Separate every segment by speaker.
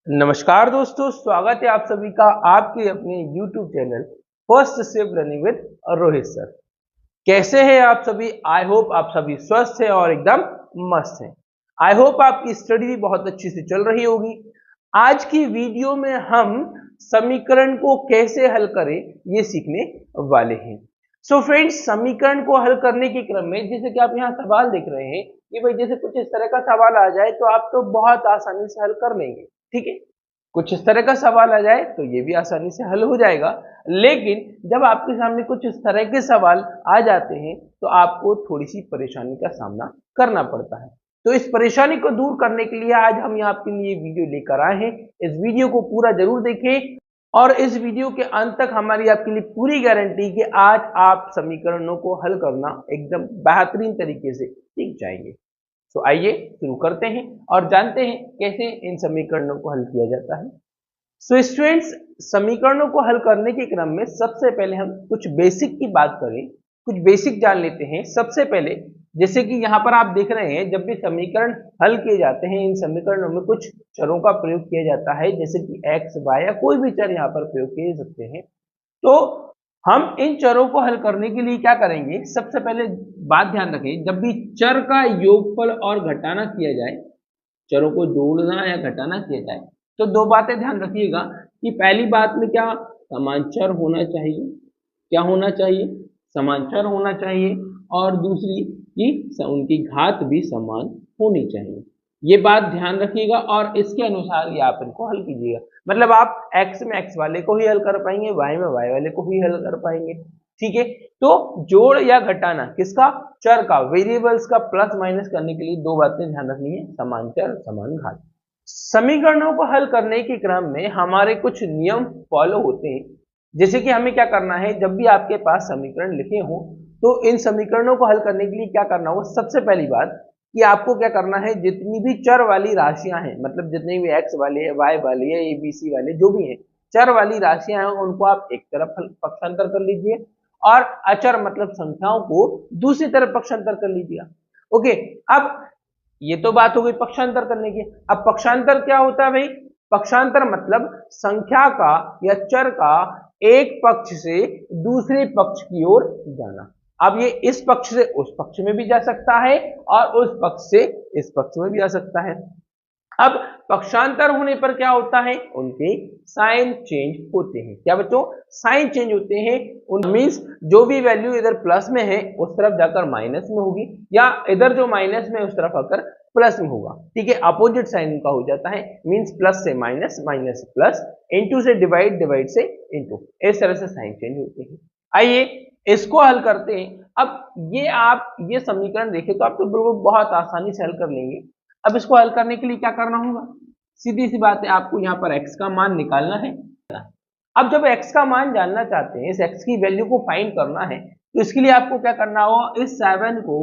Speaker 1: नमस्कार दोस्तों, स्वागत है आप सभी का आपके अपने YouTube channel first step running with Rohit sir. कैसे हैं आप सभी? आई होप आप सभी स्वस्थ हैं और एकदम मस्त हैं। आई होप आपकी स्टडी भी बहुत अच्छी से चल रही होगी। आज की वीडियो में हम समीकरण को कैसे हल करें ये सीखने वाले हैं। सो फ्रेंड्स, समीकरण को हल करने के क्रम में जैसे कि आप यहाँ सवाल देख रहे हैं कि भाई जैसे कुछ इस तरह का सवाल आ जाए तो आप तो बहुत आसानी से हल कर लेंगे, ठीक है। कुछ इस तरह का सवाल आ जाए तो ये भी आसानी से हल हो जाएगा, लेकिन जब आपके सामने कुछ इस तरह के सवाल आ जाते हैं तो आपको थोड़ी सी परेशानी का सामना करना पड़ता है। तो इस परेशानी को दूर करने के लिए आज हम यहाँ आपके लिए वीडियो लेकर आए हैं। इस वीडियो को पूरा जरूर देखें और इस वीडियो के अंत तक हमारी आपके लिए पूरी गारंटी कि आज आप समीकरणों को हल करना एकदम बेहतरीन तरीके से सीख जाएंगे। तो आइए शुरू करते हैं और जानते हैं कैसे इन समीकरणों को हल किया जाता है। सो स्टूडेंट्स, समीकरणों को हल करने के क्रम में सबसे पहले हम कुछ बेसिक की बात करें, कुछ बेसिक जान लेते हैं। सबसे पहले जैसे कि यहाँ पर आप देख रहे हैं, जब भी समीकरण हल किए जाते हैं इन समीकरणों में कुछ चरों का प्रयोग किया जाता है, जैसे कि एक्स वाई या कोई भी चर यहाँ पर प्रयोग किए जा सकते हैं। तो हम इन चरों को हल करने के लिए क्या करेंगे? सबसे पहले बात ध्यान रखें, जब भी चर का योगफल और घटाना किया जाए, चरों को जोड़ना या घटाना किया जाए, तो दो बातें ध्यान रखिएगा कि पहली बात में क्या समांतर होना चाहिए, क्या होना चाहिए, समांतर होना चाहिए, और दूसरी कि उनकी घात भी समान होनी चाहिए। ये बात ध्यान रखिएगा और इसके अनुसार ये आप इनको हल कीजिएगा। मतलब आप x में x वाले को ही हल कर पाएंगे, y में y वाले को ही हल कर पाएंगे, ठीक है। तो जोड़ या घटाना किसका? चर का, वेरिएबल्स का प्लस माइनस करने के लिए दो बातें ध्यान रखनी है, समांतर समान घात। समीकरणों को हल करने के क्रम में हमारे कुछ नियम फॉलो होते हैं। जैसे कि हमें क्या करना है, जब भी आपके पास समीकरण लिखे हो तो इन समीकरणों को हल करने के लिए क्या करना होगा? सबसे पहली बात कि आपको क्या करना है, जितनी भी चर वाली राशियां हैं, मतलब जितने भी एक्स वाले, वाई वाले, एबीसी वाले जो भी हैं, चर वाली राशियां हैं, उनको आप एक तरफ पक्षांतर कर लीजिए और अचर मतलब संख्याओं को दूसरी तरफ पक्षांतर कर लीजिए। ओके, अब ये तो बात हो गई पक्षांतर करने की। अब पक्षांतर क्या होता है भाई? पक्षांतर मतलब संख्या का या चर का एक पक्ष से दूसरे पक्ष की ओर जाना। अब ये इस पक्ष से उस पक्ष में भी जा सकता है और उस पक्ष से इस पक्ष में भी जा सकता है। अब पक्षांतर होने पर क्या होता है? उनके साइन चेंज होते हैं। क्या बच्चों? साइन चेंज होते हैं। उन मींस जो भी वैल्यू इधर प्लस में है उस तरफ जाकर माइनस में होगी, या इधर जो माइनस में उस तरफ आकर प्लस में होगा, ठीक है। अपोजिट साइन का हो जाता है, मींस प्लस से माइनस, माइनस से प्लस, इनटू से डिवाइड, डिवाइड से इनटू, इस तरह से साइन चेंज होते हैं। आइए इसको हल करते हैं। अब ये आप ये समीकरण देखें तो आप तो बिल्कुल बहुत आसानी से हल कर लेंगे। अब इसको हल करने के लिए क्या करना होगा? सीधी सी बात है, आपको यहाँ पर x का मान निकालना है। अब जब x का मान जानना चाहते हैं, इस x की वैल्यू को फाइंड करना है, तो इसके लिए आपको क्या करना होगा? इस 7 को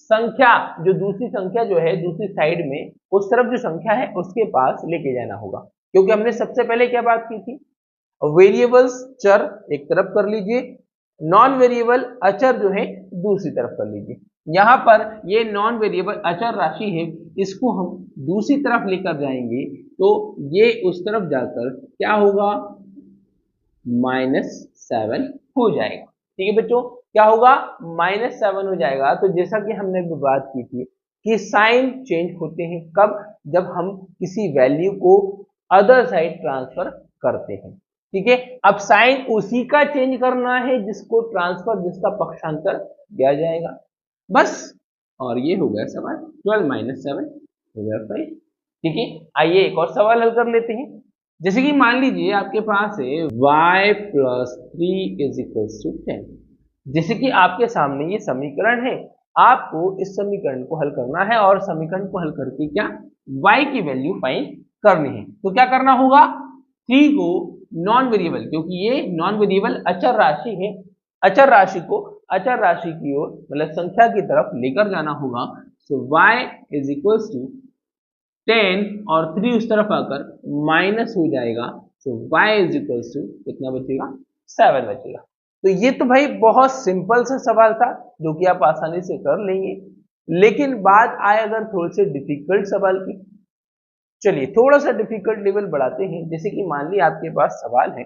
Speaker 1: संख्या, जो दूसरी संख्या जो है दूसरी साइड में, उस तरफ जो संख्या है उसके पास लेके जाना होगा। क्योंकि हमने सबसे पहले क्या बात की थी? वेरिएबल्स चर एक तरफ कर लीजिए, नॉन वेरिएबल अचर जो है दूसरी तरफ कर लीजिए। यहाँ पर ये नॉन वेरिएबल अचर राशि है, इसको हम दूसरी तरफ लेकर जाएंगे तो ये उस तरफ जाकर क्या होगा? -7 हो जाएगा, ठीक है बच्चों। क्या होगा? -7 हो जाएगा। तो जैसा कि हमने भी बात की थी कि साइन चेंज होते हैं कब? जब हम किसी वैल्यू को अदर साइड ट्रांसफर करते हैं, ठीक है। अब साइन उसी का चेंज करना है जिसको ट्रांसफर, जिसका पक्षांतर दिया जाएगा, बस। और ये हो गया सवाल, 12 - 7 हो गया 5, ठीक है। आइए एक और सवाल हल कर लेते हैं। जैसे कि मान लीजिए आपके पास है y + 3 = 10। जैसे कि आपके सामने ये समीकरण है, आपको इस समीकरण को हल करना है और समीकरण को हल करके क्या y की वैल्यू फाइंड करनी है। तो क्या करना होगा? 3 को नॉन वेरिएबल, क्योंकि ये नॉन वेरिएबल अचर राशि है, अचर राशि को अचर राशि की ओर मतलब संख्या की तरफ लेकर जाना होगा। सो y = 10 और 3 उस तरफ आकर माइनस हो जाएगा। तो y = कितना बचेगा? 7 बचेगा। तो ये तो भाई बहुत सिंपल सा सवाल था जो कि आप आसानी से कर लेंगे। लेकिन बात आए अगर थोड़े से डिफिकल्ट सवाल की, चलिए थोड़ा सा डिफिकल्ट लेवल बढ़ाते हैं। जैसे कि मान ली आपके पास सवाल है,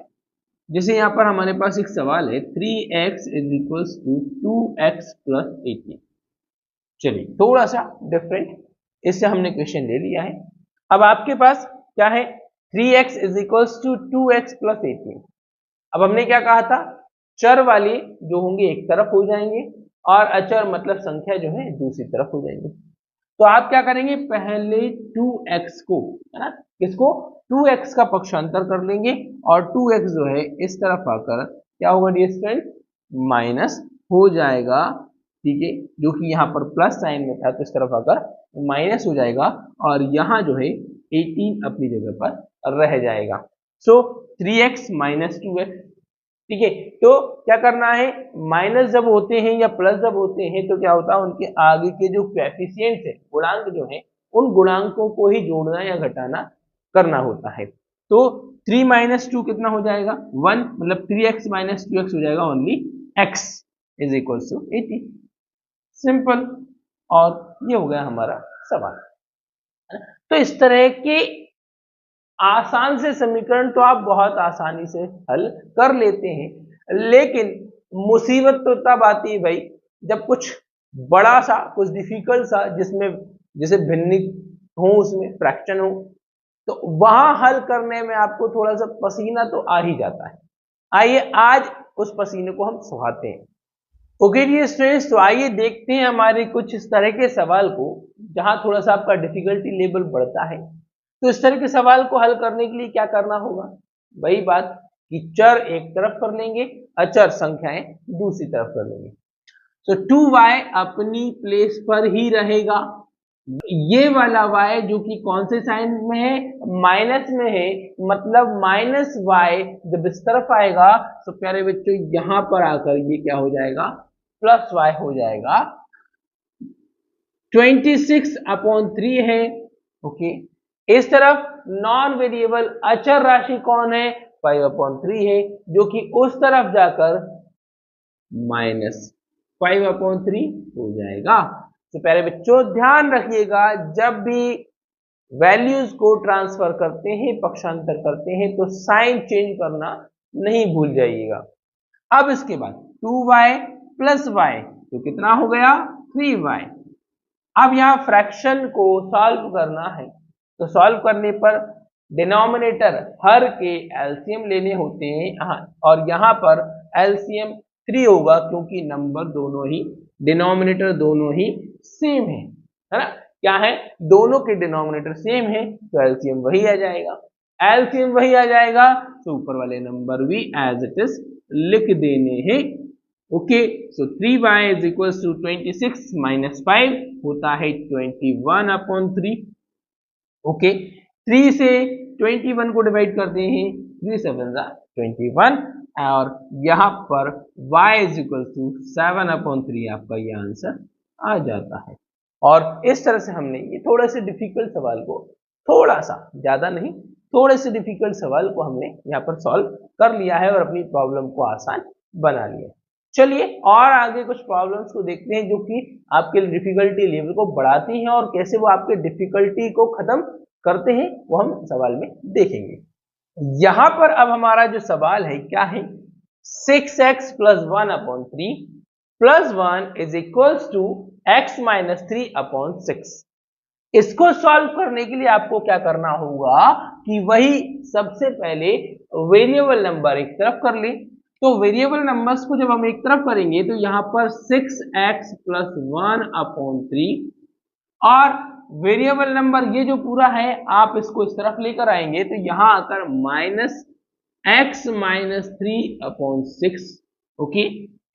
Speaker 1: जैसे यहाँ पर हमारे पास एक सवाल है 3x is equals to 2x plus 18। चलिए थोड़ा सा डिफरेंट, इससे हमने क्वेश्चन ले लिया है। अब आपके पास क्या है, 3x is equals to 2x plus 18। अब हमने क्या कहा था, चर वाले जो होंगे एक तरफ हो जाएंगे और अचर मतलब संख्या जो है दूसरी तरफ हो जाएंगे। तो आप क्या करेंगे, पहले 2x को, है ना, किसको, 2x का पक्षांतर कर लेंगे और 2x जो है इस तरफ आकर क्या होगा डियर स्टूडेंट, माइनस हो जाएगा। ठीक है, जो कि यहाँ पर प्लस साइन में था तो इस तरफ आकर माइनस हो जाएगा और यहाँ जो है 18 अपनी जगह पर रह जाएगा। सो 3x माइनस 2x। ठीक है, तो क्या करना है, माइनस जब होते हैं या प्लस जब होते हैं तो क्या होता है, उनके आगे के जो कोएफिशिएंट्स है, गुणांक जो है, उन गुणांकों को ही जोड़ना या घटाना करना होता है। तो 3 माइनस 2 कितना हो जाएगा, 1, मतलब 3x माइनस 2x हो जाएगा only x is equal to 80। Simple, और ये हो गया हमारा सवाल। तो इस तरह के आसान से समीकरण तो आप बहुत आसानी से हल कर लेते हैं, लेकिन मुसीबत तो तब आती है भाई जब कुछ बड़ा सा, कुछ डिफिकल्ट सा, जिसमें जैसे भिन्न हो, उसमें फ्रैक्शन हो, तो वहां हल करने में आपको थोड़ा सा पसीना तो आ ही जाता है। आइए आज उस पसीने को हम सुहाते हैं। ओके जी स्टूडेंट्स, तो आइए देखते हैं हमारे कुछ इस तरह के सवाल को जहां थोड़ा सा आपका डिफिकल्टी लेवल बढ़ता है। तो इस तरह के सवाल को हल करने के लिए क्या करना होगा, वही बात कि चर एक तरफ कर लेंगे, अचर संख्याएं दूसरी तरफ कर लेंगे। तो 2y अपनी प्लेस पर ही रहेगा। ये वाला y जो कि कौन से साइन में है, माइनस में है, मतलब माइनस y जब इस तरफ आएगा तो प्यारे बच्चों यहां पर आकर ये क्या हो जाएगा, प्लस y हो जाएगा। 26/3 है। ओके, इस तरफ नॉन वेरिएबल अचर राशि कौन है, 5/3 है, जो कि उस तरफ जाकर -5/3 हो जाएगा। तो प्यारे बच्चों ध्यान रखिएगा, जब भी वैल्यूज को ट्रांसफर करते हैं, पक्षांतर करते हैं, तो साइन चेंज करना नहीं भूल जाइएगा। अब इसके बाद 2y प्लस y तो कितना हो गया, 3y। अब यहाँ फ्रैक्शन को सॉल्व करना है, तो सॉल्व करने पर डिनोमिनेटर हर के एलसीएम लेने होते हैं, और यहाँ पर एलसीएम 3 होगा क्योंकि नंबर दोनों ही, डिनोमिनेटर दोनों ही सेम है ना, क्या है, दोनों के डिनोमिनेटर सेम है तो एलसीएम वही आ जाएगा। एलसीएम वही आ जाएगा तो ऊपर वाले नंबर भी एज इट इज लिख देने हैं। Okay, so 3y is equal to 26 minus 5 होता है 21/3। ओके, 3 से 21 को डिवाइड करते हैं, 3 7 21, और यहाँ पर y इज इक्वल टू 7/3 आपका ये आंसर आ जाता है। और इस तरह से हमने ये थोड़े से डिफिकल्ट सवाल को, थोड़ा सा, ज्यादा नहीं, थोड़े से डिफिकल्ट सवाल को हमने यहाँ पर सॉल्व कर लिया है और अपनी प्रॉब्लम को आसान बना लिया। चलिए और आगे कुछ प्रॉब्लम्स को देखते हैं जो कि आपके डिफिकल्टी लेवल को बढ़ाती हैं और कैसे वो आपके डिफिकल्टी को खत्म करते हैं, वो हम सवाल में देखेंगे। यहां पर अब हमारा जो सवाल है क्या है, 6x plus 1/3 plus 1 is equals to x minus 3/6। इसको सॉल्व करने के लिए आपको क्या करना होगा कि वही सबसे पहले वेरिएबल नंबर एक तरफ कर ले। तो वेरिएबल नंबर्स को जब हम एक तरफ करेंगे तो यहां पर 6x प्लस 1/3, और वेरिएबल नंबर ये जो पूरा है आप इसको इस तरफ लेकर आएंगे तो यहां आकर minus x minus 3/6, okay,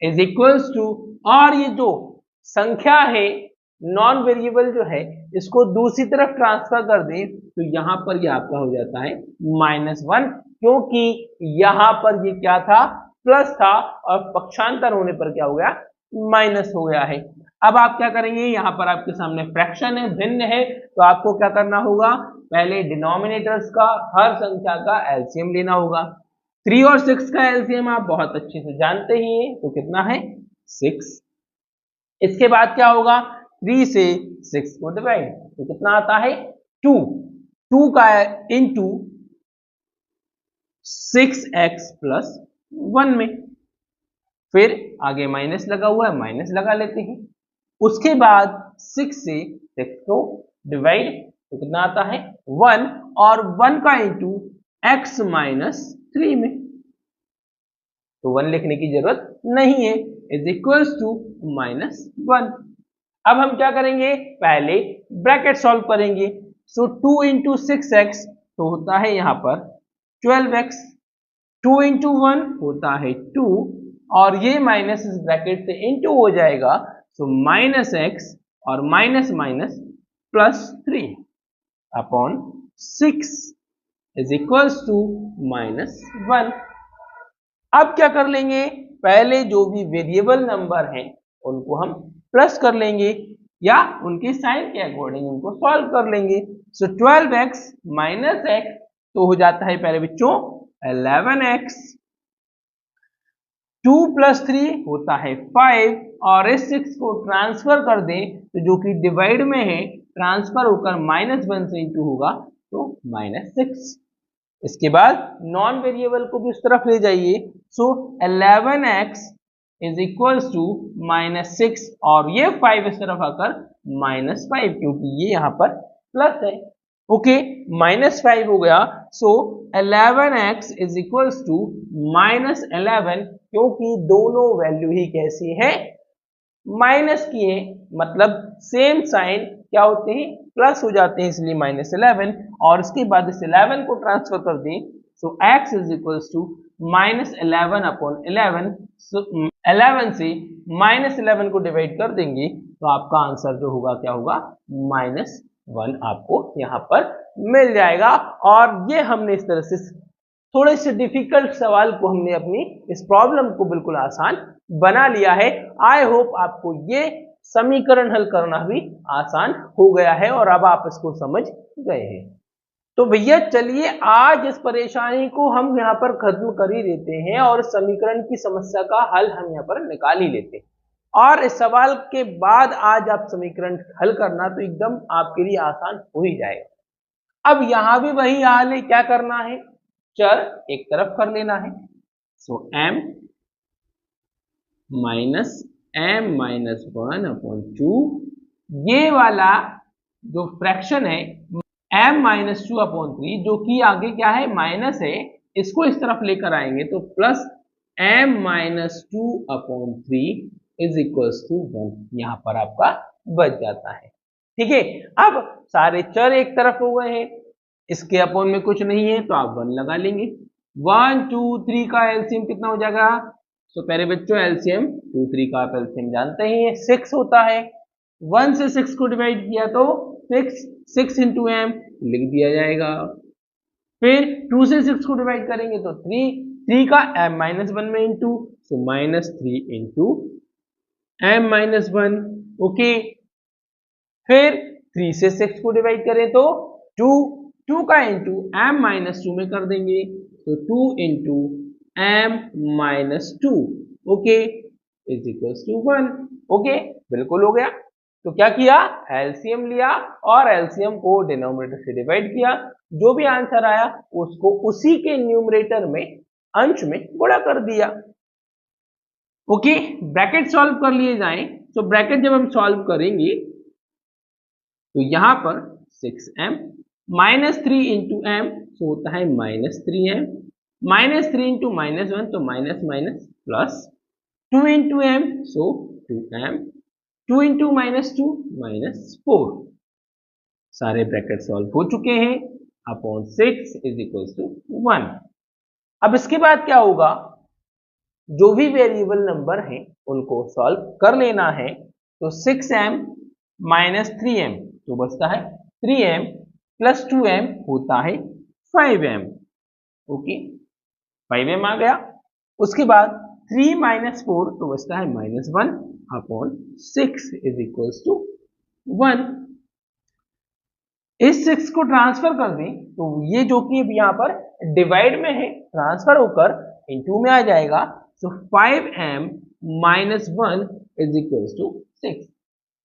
Speaker 1: is equals to, और ये जो संख्या है नॉन वेरिएबल जो है इसको दूसरी तरफ ट्रांसफर कर दें तो यहां पर ये आपका हो जाता है -1, क्योंकि यहां पर ये क्या था, प्लस था, और पक्षांतर होने पर क्या हो गया, माइनस हो गया है। अब आप क्या करेंगे, यहां पर आपके सामने फ्रैक्शन है, भिन्न है, तो आपको क्या करना होगा, पहले डिनोमिनेटर्स का, हर संख्या का एलसीएम लेना होगा। 3 और 6 का एलसीएम आप बहुत अच्छे से जानते ही हैं, तो कितना है 6। इसके बाद क्या होगा, 3 से 6 को डिवाइड तो कितना आता है 2, 2 का इंटू 6x प्लस 1 में, फिर आगे माइनस लगा हुआ है, माइनस लगा लेते हैं। उसके बाद 6 से 6 को डिवाइड, तो कितना आता है 1, और 1 का इंटू x माइनस 3 में, तो 1 लिखने की जरूरत नहीं है, इज इक्वल्स टू -1। अब हम क्या करेंगे, पहले ब्रैकेट सॉल्व करेंगे। सो 2 इंटू 6x तो होता है यहां पर 12x, 2 इंटू 1 होता है 2, और ये माइनस इस ब्रैकेट से इंटू हो जाएगा, सो -x और minus minus +3 upon 6 is equals to -1। अब क्या कर लेंगे, पहले जो भी वेरिएबल नंबर हैं उनको हम प्लस कर लेंगे या उनके साइन के अकॉर्डिंग उनको सॉल्व कर लेंगे। सो 12x माइनस x तो हो जाता है पहले बच्चों 11x, 2 प्लस 3 होता है 5, और इस 6 को ट्रांसफर कर दें तो जो कि डिवाइड में है ट्रांसफर होकर -1 से इंटू होगा तो -6। इसके बाद नॉन वेरिएबल को भी उस तरफ ले जाइए। सो 11x इज इक्वल्स टू -6, और ये 5 इस तरफ आकर -5, क्योंकि ये यहां पर प्लस है। ओके, -5 हो गया। सो 11x इज इक्वल्स टू -11, क्योंकि दोनों वैल्यू ही कैसी है, माइनस की है, मतलब सेम साइन क्या होते हैं, प्लस हो जाते हैं, इसलिए -11। और उसके बाद इस 11 को ट्रांसफर कर दें, so x is equals to -11 upon 11। So 11 से -11 को डिवाइड कर देंगे तो आपका आंसर जो होगा क्या होगा, -1 आपको यहां पर मिल जाएगा। और ये हमने इस तरह से थोड़े से डिफिकल्ट सवाल को हमने अपनी इस प्रॉब्लम को बिल्कुल आसान बना लिया है। आई होप आपको ये समीकरण हल करना भी आसान हो गया है और अब आप इसको समझ गए हैं। तो भैया चलिए आज इस परेशानी को हम यहाँ पर खत्म कर ही देते हैं और समीकरण की समस्या का हल हम यहाँ पर निकाल ही लेते हैं। और इस सवाल के बाद आज आप समीकरण हल करना तो एकदम आपके लिए आसान हो ही जाएगा। अब यहां भी वही हाल है, क्या करना है, चर एक तरफ कर लेना है। सो m minus m minus 1 upon 2, ये वाला जो फ्रैक्शन है m माइनस 2 अपॉन 3, जो कि आगे क्या है माइनस है, इसको इस तरफ लेकर आएंगे तो plus m minus 2 upon 3 is equals to 1, यहां पर आपका बच जाता है। ठीक है, अब सारे चर एक तरफ हो गए हैं, इसके अपॉन में कुछ नहीं है तो आप 1 लगा लेंगे। 1 2 3 का एलसीएम कितना हो जाएगा, तो पहले बच्चों एलसीएम 2 3 का आप एलसीएम जानते ही हैं 6 होता है। 1 से 6 को डिवाइड किया तो 6 इंटू एम लिख दिया जाएगा। फिर 2 से 6 को डिवाइड करेंगे तो 3 का m माइनस 1 में इंटू, सो -3 इंटू m माइनस 1। ओके, फिर 3 से 6 को डिवाइड करें तो 2 का इंटू m माइनस 2 में कर देंगे तो 2 into m minus 2, okay, is equals to 1। Okay, बिल्कुल हो गया। तो क्या किया, एलसीएम लिया और एलसीएम को डिनोमिनेटर से डिवाइड किया, जो भी आंसर आया उसको उसी के न्यूमरेटर में अंश में गुणा कर दिया। ओके, ब्रैकेट सॉल्व कर लिए जाएं, तो ब्रैकेट जब हम सॉल्व करेंगे तो यहां पर 6m माइनस 3 इंटू एम तो होता है -3m, -3 इंटू -1 तो minus minus plus 2 into am so 2m, 2 into -2 -4। सारे ब्रैकेट सॉल्व हो चुके हैं, अपॉन 6 इज इक्वल टू 1। अब इसके बाद क्या होगा, जो भी वेरिएबल नंबर हैं उनको सॉल्व कर लेना है। तो 6m माइनस 3m तो बचता है 3m प्लस 2m होता है 5m। ओके, 5m आ गया। उसके बाद 3 माइनस 4 तो बचता है -1 अपॉन 6 इज इक्वल्स टू 1। इस 6 को ट्रांसफर कर दें तो ये जो कि यहाँ पर डिवाइड में है ट्रांसफर होकर इनटू में आ जाएगा। So 5m minus 1 is equals to 6।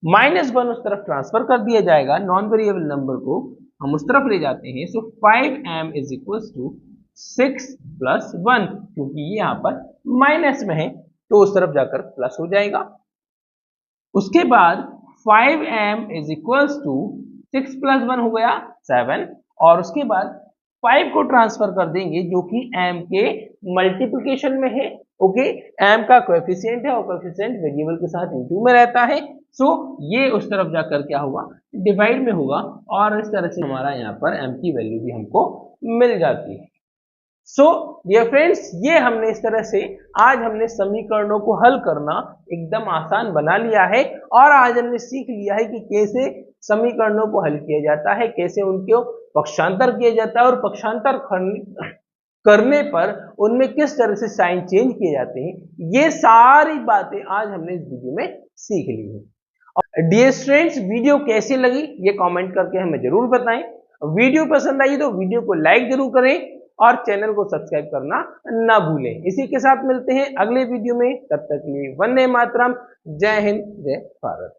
Speaker 1: -1 उस तरफ ट्रांसफर कर दिया जाएगा नॉन वेरिएबल नंबर को, हम उस तरफ ले जाते हैं। So 5m is equal to 6 plus 1, क्योंकि ये यहाँ पर माइनस में है तो उस तरफ जाकर प्लस हो जाएगा। उसके बाद 5m is equal to 6 plus 1 हो गया 7, और उसके बाद 5 को ट्रांसफर कर देंगे जो कि m के मल्टीप्लिकेशन में है। ओके, m का कोएफिशिएंट है और कोएफिशिएंट वेरिएबल के साथ इनटू में रहता है। सो ये उस तरफ जाकर क्या होगा, डिवाइड में होगा, और इस तरह से हमारा यहाँ पर m की वैल्यू भी हमको मिल जाती है। सो डियर फ्रेंड्स, ये हमने इस तरह से आज हमने समीकरणों को हल करना एकदम आसान बना लिया है, और आज हमने सीख लिया है कि कैसे समीकरणों को हल किया जाता है, कैसे उनको पक्षांतर किया जाता है, और पक्षांतर करने पर उनमें किस तरह से साइन चेंज किए जाते हैं। ये सारी बातें आज हमने इस वीडियो में सीख ली है। और डियर स्टूडेंट्स, वीडियो कैसी लगी ये कमेंट करके हमें जरूर बताएं। वीडियो पसंद आई तो वीडियो को लाइक जरूर करें और चैनल को सब्सक्राइब करना ना भूलें। इसी के साथ मिलते हैं अगले वीडियो में, तब तक के लिए वंदे मातरम, जय हिंद, जय भारत।